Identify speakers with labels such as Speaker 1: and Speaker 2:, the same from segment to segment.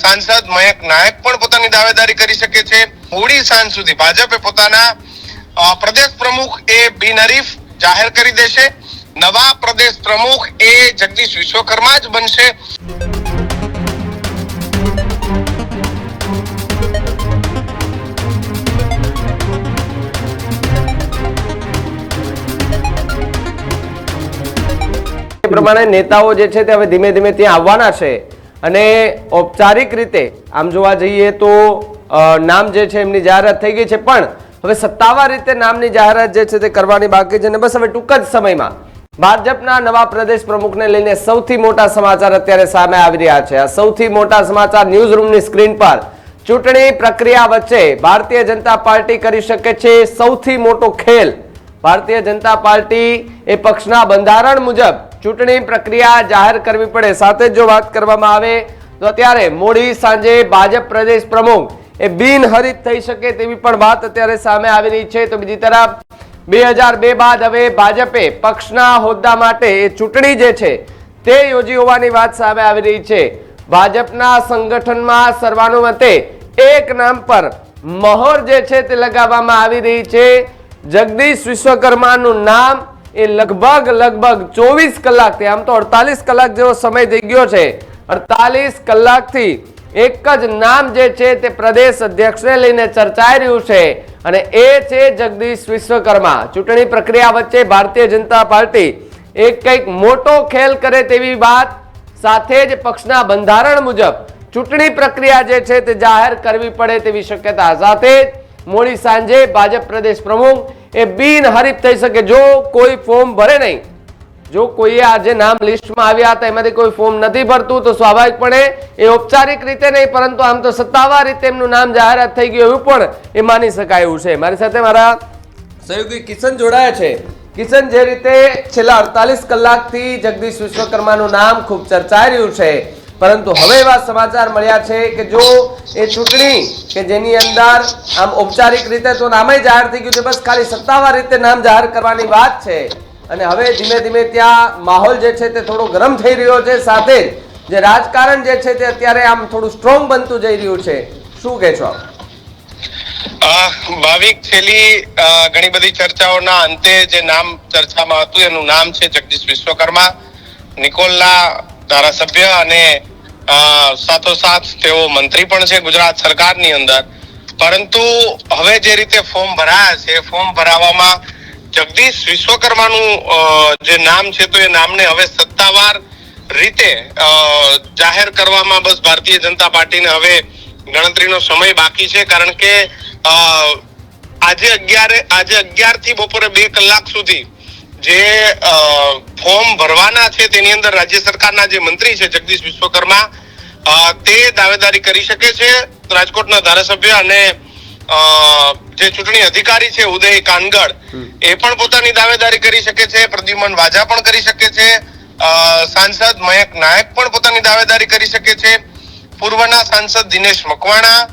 Speaker 1: सांसद मयंक नायक पण પોતાની દાવેદારી કરી શકે છે। મોડી સાંજ સુધી ભાજપે પોતાના પ્રદેશ પ્રમુખ એ બિનહરીફ જાહેર કરી દેશે। નવા પ્રદેશ પ્રમુખ એ જગદીશ વિશ્વકર્મા જ બનશે।
Speaker 2: પ્રમાણે નેતાઓ જે છે તે હવે ધીમે ધીમે ત્યાં આવવાના છે અને ઔપચારિક રીતે આમ જોવા જઈએ તો નામ જે છે એમની જાહેરાત થઈ ગઈ છે, પણ હવે સત્તાવાર રીતે નામની જાહેરાત જે છે તે કરવાની બાકી છે અને બસ હવે ટૂંક જ સમયમાં ભાજપના નવા પ્રદેશ પ્રમુખને લઈને સૌથી મોટા સમાચાર અત્યારે સામે આવી રહ્યા છે। આ સૌથી મોટા સમાચાર ન્યૂઝ રૂમની સ્ક્રીન પર ચૂંટણી પ્રક્રિયા વચ્ચે ભારતીય જનતા પાર્ટી કરી શકે છે સૌથી મોટો ખેલ। ભારતીય જનતા પાર્ટી એ પક્ષના બંધારણ મુજબ ચૂંટણી પ્રક્રિયા જાહેર કરવી પડે। સાથે જો વાત કરવામાં આવે તો અત્યારે મોડી સાંજે ભાજપ પ્રદેશ પ્રમુખ એ બિનહરીફ થઈ શકે તેવી પણ વાત અત્યારે સામે આવી રહી છે। તો બીજી તરફ 2002 બાદ હવે ભાજપે પક્ષના હોદ્દા માટે એ ચૂંટણી જે છે તે યોજી હોવાની વાત સામે આવી રહી છે। ભાજપના સંગઠનમાં સર્વાનુમતે એક નામ પર મહોર જે છે તે લગાવવામાં આવી રહી છે। જગદીશ વિશ્વકર્માનું નામ એ લગભગ 24 કલાકથી, આમ તો 48 કલાક જેવો સમય થઈ ગયો છે, 48 કલાકથી એક જ નામ જે છે તે પ્રદેશ અધ્યક્ષને લઈને ચર્ચાઈ રહ્યું છે અને એ છે જગદીશ વિશ્વકર્મા। ચૂંટણી પ્રક્રિયા વચ્ચે ભારતીય જનતા પાર્ટી એક કંઈક મોટો ખેલ કરે તેવી વાત, સાથે જ પક્ષના બંધારણ મુજબ ચૂંટણી પ્રક્રિયા જે છે તે જાહેર કરવી પડે તેવી શક્યતા। સાથે જ મોડી સાંજે ભાજપ પ્રદેશ પ્રમુખ એ બિનહરીફ થઈ શકે। જો કોઈ ફોર્મ ભરે નહીં, જો કોઈએ આજે નામ લિસ્ટમાં આવ્યા હતા એમાંથી કોઈ ફોર્મ નથી ભરતું તો સ્વાભાવિકપણે એ ઔપચારિક રીતે નહીં પરંતુ આમ તો સત્તાવાર રીતે એમનું નામ જાહેરાત થઈ ગયું એવું પણ એ માની શકાય એવું છે। મારી સાથે મારા સહયોગી કિશન જોડાયા છે। કિશન, જે રીતે છેલ્લા 48 કલાકથી જગદીશ વિશ્વકર્માનું નામ ખૂબ ચર્ચાઈ રહ્યું છે, પરંતુ હવે એવા સમાચાર મળ્યા છે કે જો એ ચૂંટણી કે જેની અંદર આમ ઔપચારિક રીતે તો નામે જાહેર થઈ ગયું છે, બસ ખાલી સત્તાવાર રીતે નામ જાહેર કરવાની વાત છે અને હવે ધીમે ધીમે ત્યાં માહોલ જે છે તે થોડો ગરમ થઈ રહ્યો છે। સાથે જ જે રાજકારણ જે છે તે અત્યારે આમ થોડું સ્ટ્રોંગ બનતું જઈ રહ્યું છે। શું કહે છો આપ?
Speaker 1: ભાવિક, છેલ્લી ઘણી બધી ચર્ચાઓના અંતે જે નામ ચર્ચામાં હતું એનું નામ છે જગદીશ વિશ્વકર્મા। નિકોલના ધારાસભ્ય અને સાથોસાથ તેઓ મંત્રી પણ છે ગુજરાત સરકારની અંદર, પરંતુ હવે જે રીતે ફોર્મ ભરાયા છે, ફોર્મ ભરાવામાં જગદીશ વિશ્વકર્માનું જે નામ છે તો એ નામને હવે સત્તાવાર રીતે જાહેર કરવામાં બસ ભારતીય જનતા પાર્ટીને હવે ગણતરીનો સમય બાકી છે। કારણ કે આજે 11 થી બપોરે 2 કલાક સુધી જે ફોર્મ ભરવાના છે તેની અંદર રાજ્ય સરકારના જે મંત્રી છે જગદીશ વિશ્વકર્મા તે દાવેદારી કરી શકે છે। રાજકોટના ધારાસભ્ય અને જે ચૂંટણી અધિકારી છે ઉદય કાનગડ એ પણ પોતાની દાવેદારી કરી શકે છે। પ્રદ્યુમન વાજા પણ કરી શકે છે। સાંસદ મયંક નાયક પણ પોતાની દાવેદારી કરી શકે છે। પૂર્વના સાંસદ દિનેશ મકવાણા,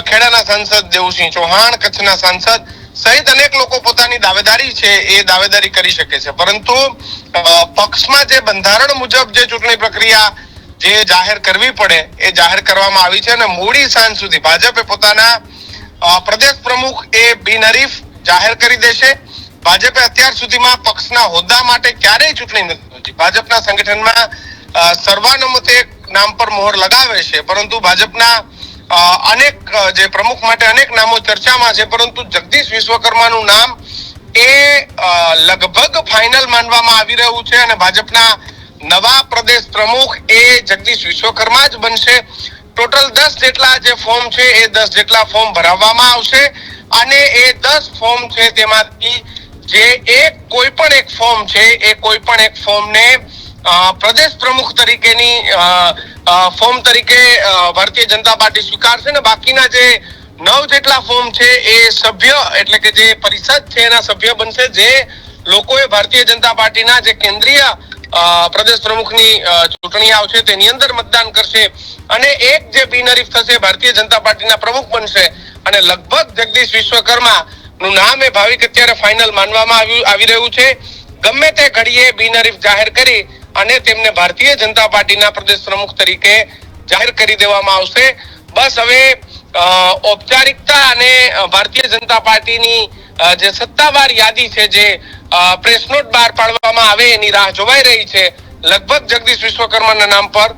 Speaker 1: ખેડાના સાંસદ દેવુસિંહ ચૌહાણ, કચ્છના સાંસદ સહિત અનેક લોકો પોતાની દાવેદારી છે એ દાવેદારી કરી શકે છે। પરંતુ પક્ષમાં જે બંધારણ મુજબ જે ચૂંટણી પ્રક્રિયા જે જાહેર કરવી પડે એ જાહેર કરવામાં આવી છે અને મોડી સાંજ સુધી ભાજપે પોતાના પ્રદેશ પ્રમુખ એ બિનહરીફ જાહેર કરી દેશે। ભાજપે અત્યાર સુધીમાં પક્ષના હોદ્દા માટે ક્યારેય ચૂંટણી નથી યોજી। ભાજપના સંગઠનમાં સર્વાનુમતે નામ પર મોહર લગાવે છે, પરંતુ ભાજપના અનેક જે પ્રમુખ માટે અનેક નામો ચર્ચામાં છે, પરંતુ જગદીશ વિશ્વકર્માનું નામ એ લગભગ ફાઇનલ માનવામાં આવી રહ્યું છે અને ભાજપના નવા પ્રદેશ પ્રમુખ એ જગદીશ વિશ્વકર્મા જ બનશે। ટોટલ 10 જેટલા જે ફોર્મ છે એ 10 જેટલા ફોર્મ ભરાવવામાં આવશે અને એ 10 ફોર્મ છે તેમાંથી જે કોઈ પણ એક ફોર્મ છે એ કોઈ પણ એક ફોર્મને પ્રદેશ પ્રમુખ તરીકેની ફોર્મ તરીકે ભારતીય જનતા પાર્ટી સ્વીકારશે ને બાકીના જે 9 જેટલા ફોર્મ છે એ સભ્ય એટલે કે જે પરિષદ છે એના સભ્ય બનશે, જે લોકોએ ભારતીય જનતા પાર્ટીના જે કેન્દ્રીય પ્રદેશ પ્રમુખની ચૂંટણી આવશે તેની અંદર મતદાન કરશે અને એક જે બિનહરીફ થશે ભારતીય જનતા પાર્ટીના પ્રમુખ બનશે અને લગભગ જગદીશ વિશ્વકર્મા નું નામ એ ભાવિક અત્યારે ફાઇનલ માનવામાં આવી રહ્યું છે। ગમે તે ઘડીએ બિનહરીફ જાહેર કરી અને તેમને ભારતીય જનતા પાર્ટીના પ્રદેશ પ્રમુખ તરીકે જાહેર કરી દેવામાં આવશે. બસ હવે ઔપચારિકતા અને ભારતીય જનતા પાર્ટીની જે સત્તાવાર યાદી છે, જે પ્રેસ નોટ બહાર પાડવામાં આવે એની રાહ જોવાઈ રહી છે. લગભગ જગદીશ વિશ્વકર્માના નામ પર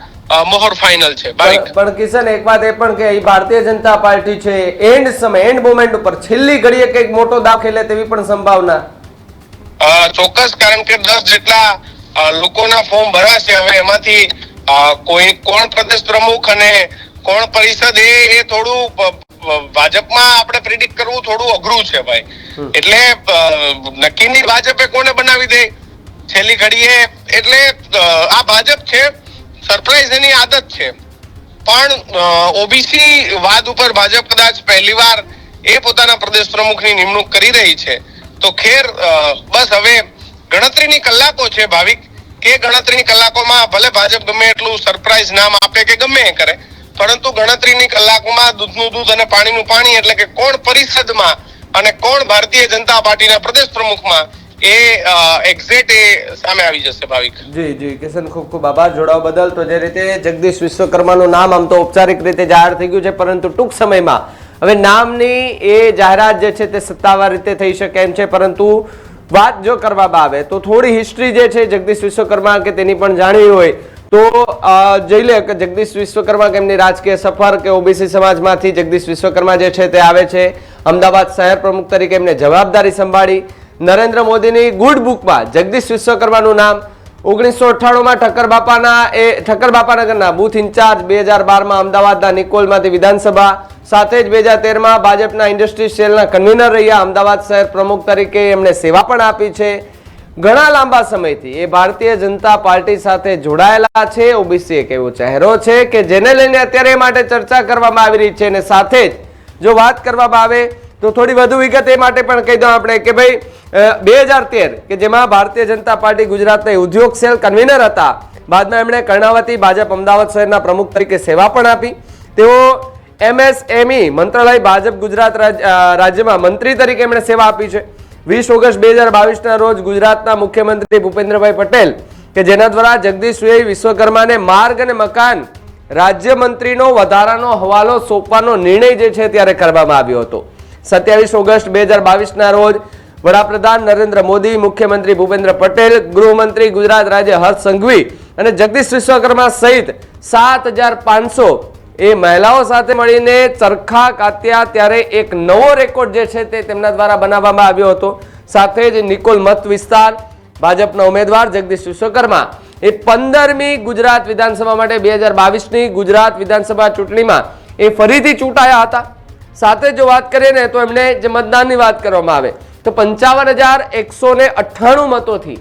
Speaker 1: મોહર ફાઇનલ છે.
Speaker 2: પણ કિશન, એક વાત એ પણ કે ભારતીય જનતા પાર્ટી છે એન્ડ સમય, એન્ડ મોમેન્ટ ઉપર છેલ્લી ઘડીએ કંઈક મોટો દાવ ખેલે તેવી પણ સંભાવના
Speaker 1: ચોક્કસ, કારણ કે 10 જેટલા લોકોના ફોર્મ ભરાશે. હવે એમાંથી કોણ પ્રદેશ પ્રમુખ અને કોણ પરિષદ એ થોડું ભાજપમાં આપણે પ્રિડિક્ટ કરવું થોડું અઘરું છે ભાઈ. એટલે નક્કીની ભાજપે કોને બનાવી દે છેલ્લી ઘડીએ, એટલે આ ભાજપ છે, સરપ્રાઈઝ એની આદત છે. પણ ઓબીસી વાદ ઉપર ભાજપ કદાચ પહેલીવાર એ પોતાના પ્રદેશ પ્રમુખની નિમણૂક કરી રહી છે. તો ખેર, બસ હવે ગણતરીની કલાકો છે ભાવિક, કે ગણતરીની કલાકોમાં ભલે ભાજપ ગમે એટલું સરપ્રાઈઝ નામ આપે કે ગમે એ કરે, પરંતુ ગણતરીની કલાકોમાં દૂધનું દૂધ અને પાણીનું પાણી, એટલે કે કોણ પરિષદમાં અને કોણ ભારતીય જનતા પાર્ટીના પ્રદેશ પ્રમુખમાં એ એક્ઝેક્ટ એ સામે આવી જશે ભાવિક.
Speaker 2: જી જી કિશન, ખૂબ ખૂબ આભાર જોડાવા બદલ. તો જે રીતે જગદીશ વિશ્વકર્માનું નામ આમ તો ઔપચારિક રીતે જાહેર થઈ ગયું છે, પરંતુ ટૂંક સમયમાં હવે નામની એ જાહેરાત જે છે તે સત્તાવાર રીતે થઈ શકે એમ છે. પરંતુ વાત જો કરવામાં આવે તો થોડી હિસ્ટ્રી જે છે જગદીશ વિશ્વકર્મા કે તેની પણ જાણવી હોય તો જોઈ લે કે જગદીશ વિશ્વકર્મા કે એમની રાજકીય સફર કે ઓબીસી સમાજમાંથી જગદીશ વિશ્વકર્મા જે છે તે આવે છે. અમદાવાદ શહેર પ્રમુખ તરીકે એમને જવાબદારી સંભાળી. નરેન્દ્ર મોદીની ગુડ બુકમાં જગદીશ વિશ્વકર્માનું નામ 1998માં ઠક્કર બાપાનગરના બુથ ઇન્ચાર્જ, 2012માં અમદાવાદના નિકોલમાંથી વિધાનસભા, સાથે જ 2013માં ભાજપના ઇન્ડસ્ટ્રી સેલના કન્વીનર રહ્યા. અમદાવાદ શહેર પ્રમુખ તરીકે એમણે સેવા પણ આપી છે. ઘણા લાંબા સમયથી એ ભારતીય જનતા પાર્ટી સાથે જોડાયેલા છે. ઓબીસી એક એવો ચહેરો છે કે જેને લઈને અત્યારે એ માટે ચર્ચા કરવામાં આવી રહી છે. અને સાથે જ જો વાત કરવામાં આવે તો થોડી વધુ વિગત એ માટે પણ કહી દઉં આપણે કે ભાઈ 2013 કે જેમાં ભારતીય જનતા પાર્ટી ગુજરાતના ઉદ્યોગ સેલ કન્વીનર હતા. બાદમાં એમણે કર્ણાવતી ભાજપ અમદાવાદ શહેરના પ્રમુખ તરીકે સેવા પણ આપી. તેઓ MSME મંત્રાલય ભાજપ ગુજરાત રાજ્યમાં મંત્રી તરીકે એમણે સેવા આપી છે. 20 ઓગસ્ટ 2022ના રોજ ગુજરાતના મુખ્યમંત્રી ભૂપેન્દ્રભાઈ પટેલ કે જેના દ્વારા જગદીશ વિશ્વકર્માને માર્ગ અને મકાન રાજ્યમંત્રીનો વધારાનો હવાલો સોંપવાનો નિર્ણય જે છે ત્યારે કરવામાં આવ્યો હતો. 27 ઓગસ્ટ 2022ના રોજ વડાપ્રધાન નરેન્દ્ર મોદી, મુખ્યમંત્રી ભૂપેન્દ્ર પટેલ, ગૃહમંત્રી ગુજરાત રાજ્ય હર્ષ સંઘવી અને જગદીશ વિશ્વકર્મા સહિત 7500 એ મહિલાઓ સાથે મળીને ચરખા કાત્યા ત્યારે એક નવો રેકોર્ડ જે છે તે તેમના દ્વારા બનાવવામાં આવ્યો હતો. સાથે જ નિકોલ મત વિસ્તાર ભાજપના ઉમેદવાર જગદીશ વિશ્વકર્મા એ 15મી ગુજરાત વિધાનસભા માટે 2022ની ગુજરાત વિધાનસભા ચૂંટણીમાં એ ફરીથી ચૂંટાયા હતા. સાથે જો વાત કરીએ ને તો એમણે જે મતદાનની વાત કરવામાં આવે તો 55,198 મતોથી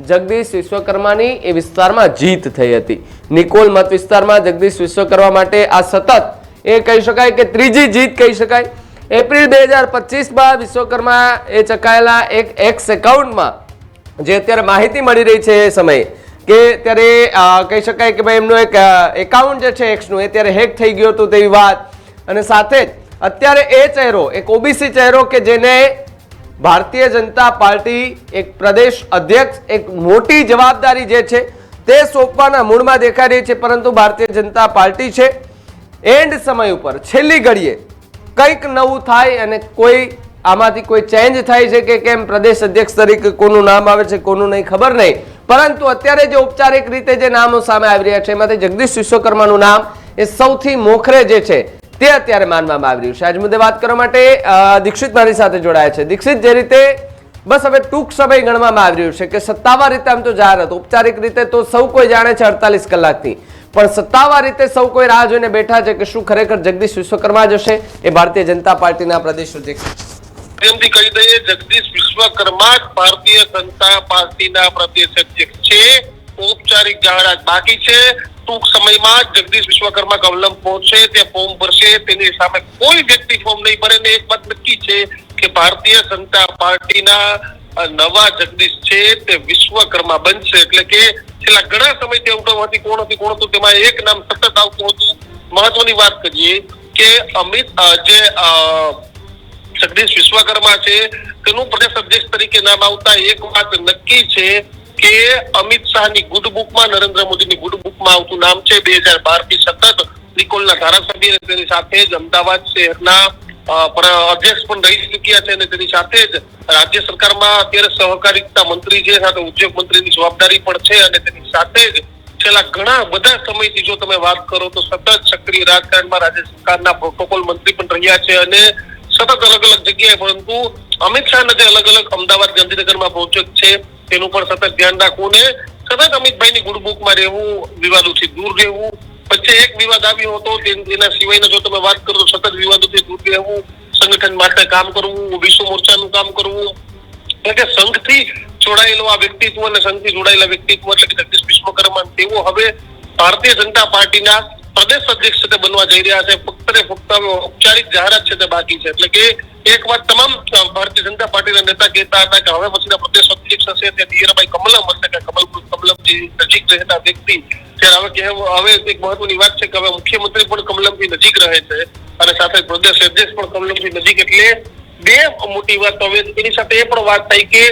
Speaker 2: જગદીશ વિશ્વકર્માની એ વિસ્તારમાં જીત થઈ હતી. નિકોલ મત વિસ્તારમાં જગદીશ વિશ્વકર્મા માટે આ સતત એ કહી શકાય કે ત્રીજી જીત કહી શકાય. એપ્રિલ 2025માં વિશ્વકર્મા એ ચકાયેલા એક એક્સ એકાઉન્ટમાં જે અત્યારે માહિતી મળી રહી છે એ સમયે કે ત્યારે કહી શકાય કે ભાઈ એમનું એક એકાઉન્ટ જે છે એક્સનું એ ત્યારે હેક થઈ ગયું હતું તેવી વાત. અને સાથે જ અત્યારે એ ચહેરો, એક ઓબીસી ચહેરો કે જેને ભારતીય જનતા પાર્ટી એક પ્રદેશ અધ્યક્ષ એક મોટી જવાબદારી જે છે તે સોંપવાના મૂડમાં દેખાઈ રહી છે. પરંતુ ભારતીય જનતા પાર્ટી છે એન્ડ સમય ઉપર છેલ્લી ઘડીએ કંઈક નવું થાય અને કોઈ આમાંથી કોઈ ચેન્જ થાય છે કે કેમ, પ્રદેશ અધ્યક્ષ તરીકે કોનું નામ આવે છે કોનું નહીં ખબર નહીં. પરંતુ અત્યારે જે ઔપચારિક રીતે જે નામો સામે આવી રહ્યા છે એમાંથી જગદીશ વિશ્વકર્માનું નામ એ સૌથી મોખરે જે છે તે અત્યારે માનવામાં આવી રહ્યું છે. આજ મુદ્દે વાત કરવા માટે દીક્ષિત મારી સાથે જોડાયા છે. દીક્ષિત, જે રીતે બસ હવે ટૂંક સમય ગણવામાં આવી રહ્યું છે કે સત્તાવાર રીતે આમ તો જાહેરાત, ઔપચારિક રીતે તો સૌ કોઈ જાણે છે 48 કલાકથી, પણ સત્તાવાર રીતે સૌ કોઈ રાહ જોઈને બેઠા છે કે શું ખરેખર જગદીશ વિશ્વકર્મા જશે એ ભારતીય જનતા પાર્ટીના પ્રદેશ અધ્યક્ષ.
Speaker 3: પ્રેમથી કહી દઈએ, જગદીશ વિશ્વકર્મા ભારતીય જનતા પાર્ટીના પ્રદેશ અધ્યક્ષ છે. ઔપચારિક જાહેરાત બાકી છે. ટૂંક સમયમાં જગદીશ વિશ્વકર્મા કવલમ પહોંચશે, તે ફોર્મ ભરશે. તેની સામે કોઈ વ્યક્તિ ફોર્મ નહીં ભરે ને એક વાત નક્કી છે કે ભારતીય જનતા પાર્ટીના નવા જગદીશ છે તે વિશ્વકર્મા બનશે. એટલે કે છેલ્લા ઘણા સમયથી એવું હતી કોણ હતું તેમાં એક નામ સતત આવતું હતું. મહત્વની વાત કરીએ કે જે જગદીશ વિશ્વકર્મા છે તેનું પ્રદેશ અધ્યક્ષ તરીકે નામ આવતા એક વાત નક્કી છે કે અમિત શાહની ગુડ બુકમાં, નરેન્દ્ર મોદીની ગુડ બુકમાં આવતું નામ છે. 2012 થી સતત નિકોલના ધારાસભ્ય અને તેની સાથે જ અમદાવાદ શહેરના અધ્યક્ષ પણ રહી ચૂક્યા છે અને તેની સાથે જ રાજ્ય સરકારમાં અત્યારે સહકારિતા મંત્રી છે, સાથે ઉદ્યોગ મંત્રીની જવાબદારી પણ છે અને તેની સાથે જ છેલ્લા ઘણા બધા સમયથી જો તમે વાત કરો તો સતત સક્રિય રાજકારણમાં રાજ્ય સરકારના પ્રોટોકોલ મંત્રી પણ રહ્યા છે અને સતત અલગ અલગ જગ્યાએ, પરંતુ અમિત શાહના જે અલગ અલગ અમદાવાદ ગાંધીનગરમાં પ્રોજેક્ટ છે તેનું પણ સતત ધ્યાન રાખવું ને સતત અમિતભાઈની ગુડબુકમાં રહેવું, વિવાદોથી દૂર રહેવું. વચ્ચે એક વિવાદ આવ્યો હતો, તેના સિવાયના જો તમે વાત કરો તો સતત વિવાદોથી દૂર રહેવું, સંગઠન માટે કામ કરવું, વિશ્વ મોરચાનું કામ કરવું. એટલે કે સંઘથી જોડાયેલો આ વ્યક્તિત્વ અને સંઘથી જોડાયેલા વ્યક્તિત્વ એટલે કે જગદીશ વિશ્વકર્મા તેઓ હવે ભારતીય જનતા પાર્ટીના પ્રદેશ અધ્યક્ષ છે તે બનવા જઈ રહ્યા છે. ફક્ત ને ફક્ત ઔપચારિક જાહેરાત છે તે બાકી છે. એટલે કે એક વાત તમામ ભારતીય જનતા પાર્ટીના નેતા કહેતા હતા કે હવે પછીના પ્રદેશ અધ્યક્ષ હશે તે નિયરભાઈ કમલમ હશે, કે કમલમજી નજીક રહેતા વ્યક્તિ. ત્યારે હવે એક મહત્વની વાત છે કે હવે મુખ્યમંત્રી પણ કમલમથી નજીક રહે છે અને સાથે પ્રદેશ અધ્યક્ષ પણ કમલમથી નજીક. એટલે બે મોટી વાત. હવે એની સાથે એ પણ વાત થઈ કે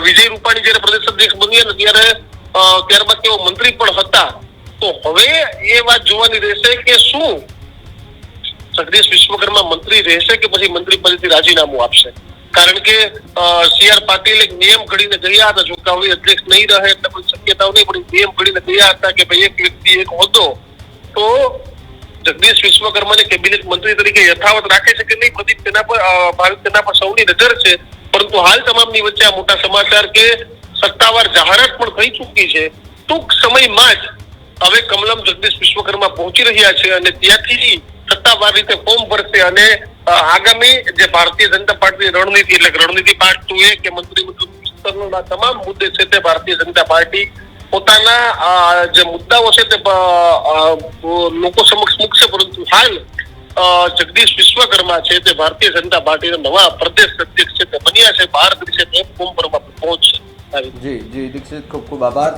Speaker 3: વિજય રૂપાણી જયારે પ્રદેશ અધ્યક્ષ બન્યા ને ત્યારે ત્યારબાદ તેઓ મંત્રી પણ હતા. તો હવે એ વાત જોવાની રહેશે કે શું જગદીશ વિશ્વકર્મા મંત્રી રહેશે કે પછી મંત્રી પદેથી રાજીનામું આપશે. કારણ કે CR પાટીલ એક નિયમ ઘડીને ગયા હતા, જો કે હવે અધ્યક્ષ નહીં રહે એટલે કોઈ શક્યતાઓ નહીં, પણ નિયમ ઘડીને ગયા હતા કે ભાઈ એક વ્યક્તિ એક હોદ્દો. તો જગદીશ વિશ્વકર્માને કેબિનેટ મંત્રી તરીકે યથાવત રાખે છે કે નહીં, પ્રદીપ તેના પર સૌની નજર છે. પરંતુ હાલ તમામની વચ્ચે આ મોટા સમાચાર કે સત્તાવાર જાહેરાત પણ થઈ ચૂકી છે. ટૂંક સમયમાં જ હવે કમલમ જગદીશ વિશ્વકર્મા પહોંચી રહ્યા છે અને ત્યાંથી સત્તાવાર રીતે ફોર્મ ભરશે અને આગામી જે ભારતીય જનતા પાર્ટીની રણનીતિ એટલે કે રણનીતિ પાર્ટ 2 કે મંત્રીમંડળ વિસ્તરણના તમામ મુદ્દે છે તે ભારતીય જનતા પાર્ટી પોતાના જે મુદ્દાઓ છે તે લોકો સમક્ષ મૂકશે. પરંતુ હાલ જગદીશ વિશ્વકર્મા છે તે ભારતીય જનતા પાર્ટીના નવા પ્રદેશ અધ્યક્ષ છે તે બન્યા છે. 12 દિવસે તે ફોર્મ ભરવા પહોંચશે.
Speaker 2: જી દીક્ષિત, ખૂબ ખૂબ આભાર.